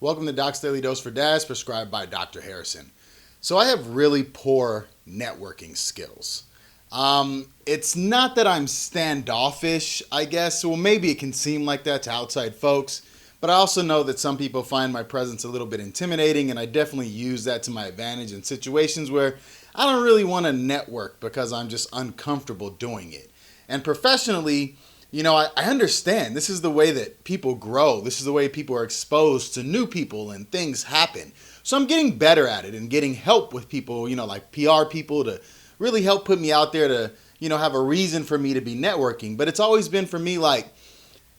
Welcome to Doc's Daily Dose for Dads, prescribed by Dr. Harrison. So I have really poor networking skills. It's not that I'm standoffish, I guess. Well, maybe it can seem like that to outside folks, but I also know that some people find my presence a little bit intimidating, and I definitely use that to my advantage in situations where I don't really want to network because I'm just uncomfortable doing it. And professionally, I understand this is the way that people grow. This is the way people are exposed to new people and things happen. So I'm getting better at it and getting help with people, like PR people to really help put me out there to, have a reason for me to be networking. But it's always been for me like,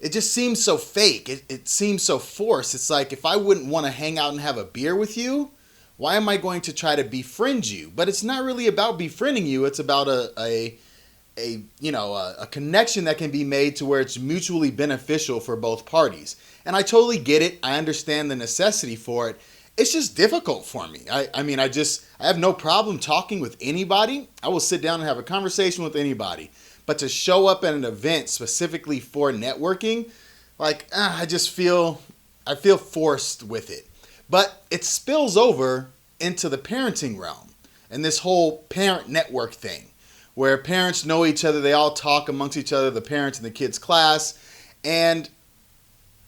it just seems so fake. It seems so forced. It's like if I wouldn't want to hang out and have a beer with you, why am I going to try to befriend you? But it's not really about befriending you. It's about a connection that can be made to where it's mutually beneficial for both parties. And I totally get it. I understand the necessity for it. It's just difficult for me. I have no problem talking with anybody. I will sit down and have a conversation with anybody. But to show up at an event specifically for networking, I feel forced with it. But it spills over into the parenting realm and this whole parent network thing, where parents know each other, they all talk amongst each other, the parents in the kids' class. And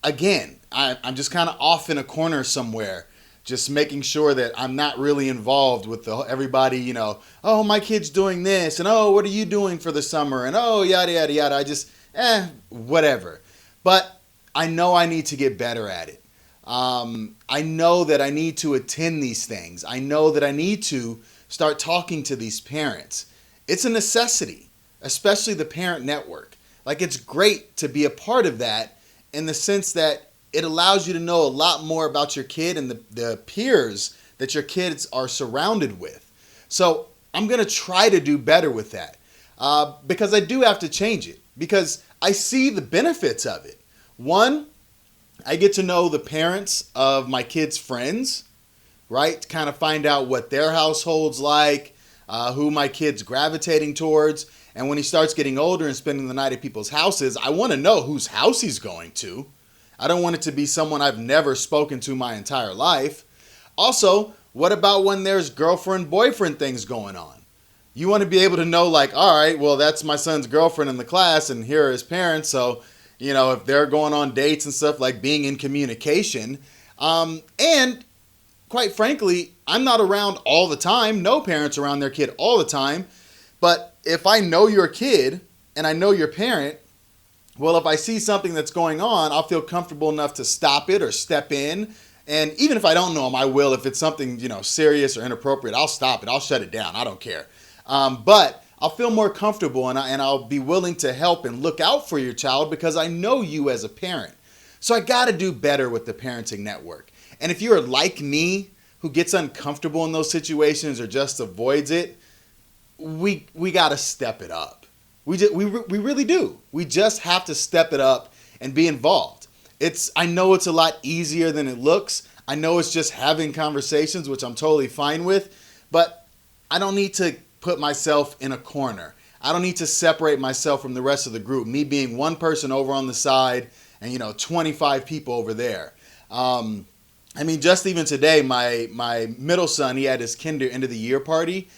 again, I'm just kind of off in a corner somewhere, just making sure that I'm not really involved with everybody, oh, my kid's doing this, and oh, what are you doing for the summer, and oh, yada, yada, yada. I just, whatever. But I know I need to get better at it. I know that I need to attend these things. I know that I need to start talking to these parents. It's a necessity, especially the parent network. It's great to be a part of that in the sense that it allows you to know a lot more about your kid and the peers that your kids are surrounded with. So I'm going to try to do better with that because I do have to change it because I see the benefits of it. One, I get to know the parents of my kids' friends, right? To kind of find out what their household's like. Who my kid's gravitating towards. And when he starts getting older and spending the night at people's houses, I want to know whose house he's going to. I don't want it to be someone I've never spoken to my entire life. Also, what about when there's girlfriend-boyfriend things going on? You want to be able to know, all right, well, that's my son's girlfriend in the class, and here are his parents. So, if they're going on dates and stuff, being in communication. And quite frankly, I'm not around all the time. No parents around their kid all the time. But if I know your kid and I know your parent, well, if I see something that's going on, I'll feel comfortable enough to stop it or step in. And even if I don't know them, I will. If it's something, serious or inappropriate, I'll stop it. I'll shut it down. I don't care. But I'll feel more comfortable and I'll be willing to help and look out for your child because I know you as a parent. So I got to do better with the parenting network. And if you're like me, who gets uncomfortable in those situations or just avoids it, we got to step it up. We really do. We just have to step it up and be involved. I know it's a lot easier than it looks. I know it's just having conversations, which I'm totally fine with, but I don't need to put myself in a corner. I don't need to separate myself from the rest of the group, me being one person over on the side and 25 people over there. Just even today, my middle son, he had his kinder end of the year party.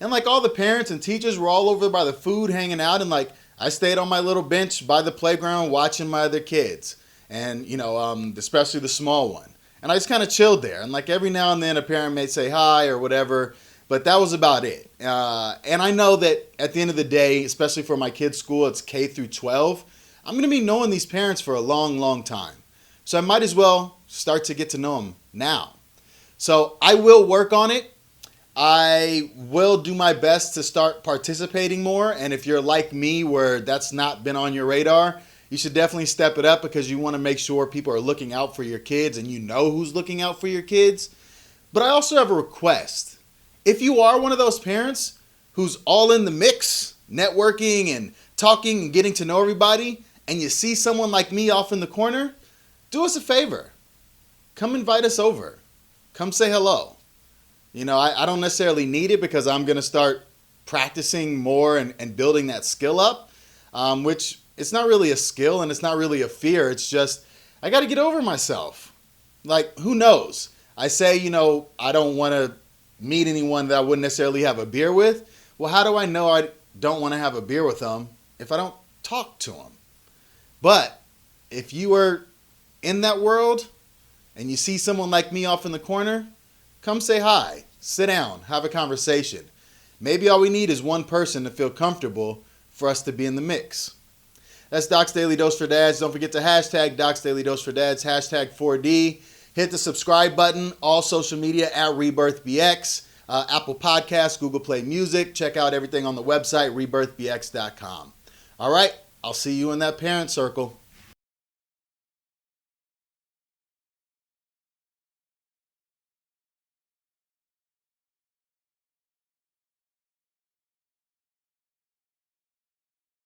And all the parents and teachers were all over by the food hanging out. And I stayed on my little bench by the playground watching my other kids. And, especially the small one. And I just kind of chilled there. And every now and then a parent may say hi or whatever. But that was about it. And I know that at the end of the day, especially for my kids' school, it's K through 12. I'm going to be knowing these parents for a long, long time. So I might as well start to get to know them now. So I will work on it. I will do my best to start participating more. And if you're like me where that's not been on your radar, you should definitely step it up because you want to make sure people are looking out for your kids and you know who's looking out for your kids. But I also have a request. If you are one of those parents who's all in the mix, networking and talking and getting to know everybody, and you see someone like me off in the corner, do us a favor. Come invite us over. Come say hello. I don't necessarily need it because I'm going to start practicing more and building that skill up, which it's not really a skill and it's not really a fear. It's just I got to get over myself. Like, who knows? I say, I don't want to meet anyone that I wouldn't necessarily have a beer with. Well, how do I know I don't want to have a beer with them if I don't talk to them? But if you are in that world and you see someone like me off in the corner, come say hi, sit down, have a conversation. Maybe all we need is one person to feel comfortable for us to be in the mix. That's Doc's Daily Dose for Dads. Don't forget to hashtag Doc's Daily Dose for Dads, hashtag 4D. Hit the subscribe button, all social media at rebirthbx, Apple Podcasts, Google Play Music. Check out everything on the website, rebirthbx.com. All right, I'll see you in that parent circle.